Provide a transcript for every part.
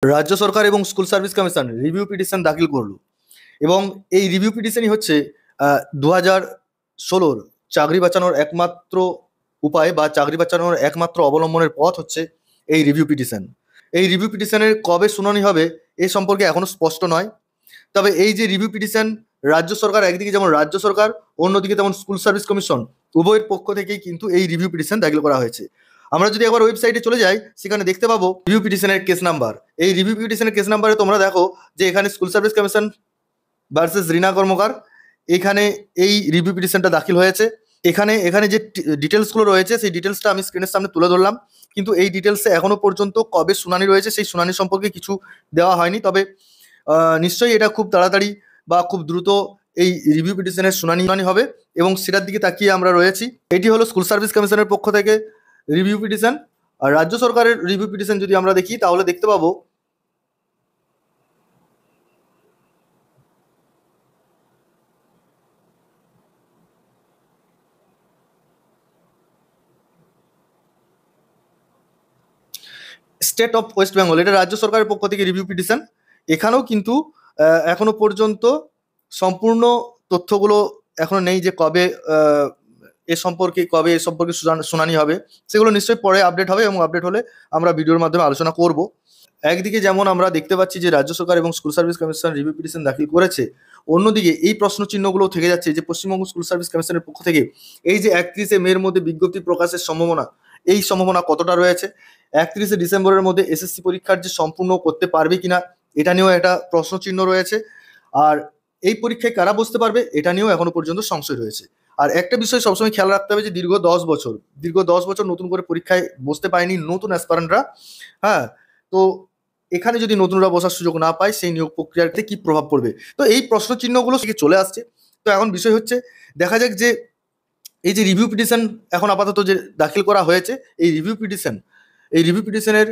রাজ্য সরকার এবং school service commission review petition দাখিল করলো এবং এই রিভিউ পিটিশনই হচ্ছে 2016 চাকরি বাঁচানোর একমাত্র উপায় বা চাকরি বাঁচানোর একমাত্র অবলম্বনের পথ হচ্ছে এই রিভিউ পিটিশন। এই রিভিউ পিটিশনের কবে শুনানি হবে এ সম্পর্কে এখনো স্পষ্ট নয়। তবে এই যে রিভিউ পিটিশন, রাজ্য সরকার একদিকে যেমন রাজ্য সরকার, অন্যদিকে তেমন স্কুল সার্ভিস কমিশন, উভয়ের পক্ষ থেকেই কিন্তু এই রিভিউ পিটিশন দাখিল করা হয়েছে। আমরা যদি একবার ওয়েবসাইটে চলে যাই, সেখানে দেখতে পাবো রিভিউ পিটিশনের কেস নাম্বার। এই রিভিউ পিটিশনের কেস নাম্বারে তোমরা দেখো যে এখানে স্কুল সার্ভিস কমিশন ভার্সেস রিনা কর্মকার, এখানে এই রিভিউ পিটিশনটা দাখিল হয়েছে। এখানে এখানে যে ডিটেলসগুলো রয়েছে সেই ডিটেলসটা আমি স্ক্রিনের সামনে তুলে ধরলাম, কিন্তু এই ডিটেলসে এখনো পর্যন্ত কবে শুনানি রয়েছে সেই শুনানি সম্পর্কে কিছু দেওয়া হয়নি। তবে নিশ্চয়ই এটা খুব তাড়াতাড়ি বা খুব দ্রুত এই রিভিউ পিটিশনের শুনানি হবে এবং সেটার দিকে তাকিয়ে আমরা রয়েছি। এটি হলো স্কুল সার্ভিস কমিশনের পক্ষ থেকে রিভিউ পিটিশন। আর রাজ্য সরকারের রিভিউ পিটিশন যদি আমরা দেখি তাহলে দেখতে পাবো স্টেট অফ ওয়েস্ট বেঙ্গল, এটা রাজ্য সরকারের পক্ষ থেকে রিভিউ পিটিশন। এখানেও কিন্তু এখনো পর্যন্ত সম্পূর্ণ তথ্যগুলো এখনো নেই যে কবে এ সম্পর্কে শুনানি হবে। সেগুলো নিশ্চয়ই পরে আপডেট হবে এবং আপডেট হলে আমরা ভিডিওর মাধ্যমে আলোচনা করব। একদিকে যেমন আমরা দেখতে পাচ্ছি যে রাজ্য সরকার এবং school service commission review petition দাখিল করেছে, অন্যদিকে এই প্রশ্ন চিহ্নগুলো থেকে যাচ্ছে যে পশ্চিমবঙ্গ স্কুল সার্ভিস কমিশনের পক্ষ থেকে এই যে 31শে মের মধ্যে বিজ্ঞপ্তি প্রকাশের সম্ভাবনা, এই সম্ভাবনা কতটা রয়েছে। 31শে ডিসেম্বরের মধ্যে এসএসসি পরীক্ষার যে সম্পূর্ণ করতে পারবে কিনা এটা নিয়েও একটা প্রশ্ন চিহ্ন রয়েছে। আর এই পরীক্ষায় কারা বসতে পারবে এটা নিয়েও এখনো পর্যন্ত সংশয় রয়েছে। আর একটা বিষয় সবসময় খেয়াল রাখতে হবে যে দীর্ঘ 10 বছর নতুন করে পরীক্ষায় বসতে পারেনি নতুন অ্যাসপারেন্টরা। হ্যাঁ, তো এখানে যদি নতুনরা বসার সুযোগ না পায় সেই নিয়োগ প্রক্রিয়াতে কি প্রভাব পড়বে, তো এই প্রশ্ন চিহ্নগুলো থেকে চলে আসছে। তো এখন বিষয় হচ্ছে দেখা যাক যে এই যে রিভিউ পিটিশন এখন আপাতত যে দাখিল করা হয়েছে, এই রিভিউ পিটিশনের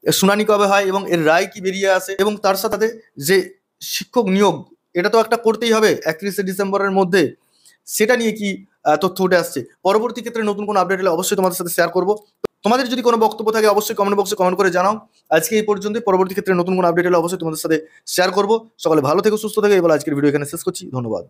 শুনানি কবে হয় এবং এর রায় কি বেরিয়ে আসে, এবং তার সাথে যে শিক্ষক নিয়োগ এটা তো একটা করতেই হবে 31শে ডিসেম্বরের মধ্যে, সেটা নিয়ে কি তথ্য উঠে আসছে। পরবর্তী ক্ষেত্রে নতুন কোনো আপডেট হলে অবশ্যই তোমাদের সাথে শেয়ার করবো। তোমাদের যদি কোনো বক্তব্য থাকে অবশ্যই কমেন্ট বক্সে কমেন্ট করে জানাও। আজকে এই পর্যন্ত, পরবর্তী ক্ষেত্রে নতুন কোনো আপডেট হলে অবশ্যই তোমাদের সাথে শেয়ার করবো। সকলে ভালো থেকো, সুস্থ থেকো। এবার আজকের ভিডিও এখানে শেষ করছি। ধন্যবাদ।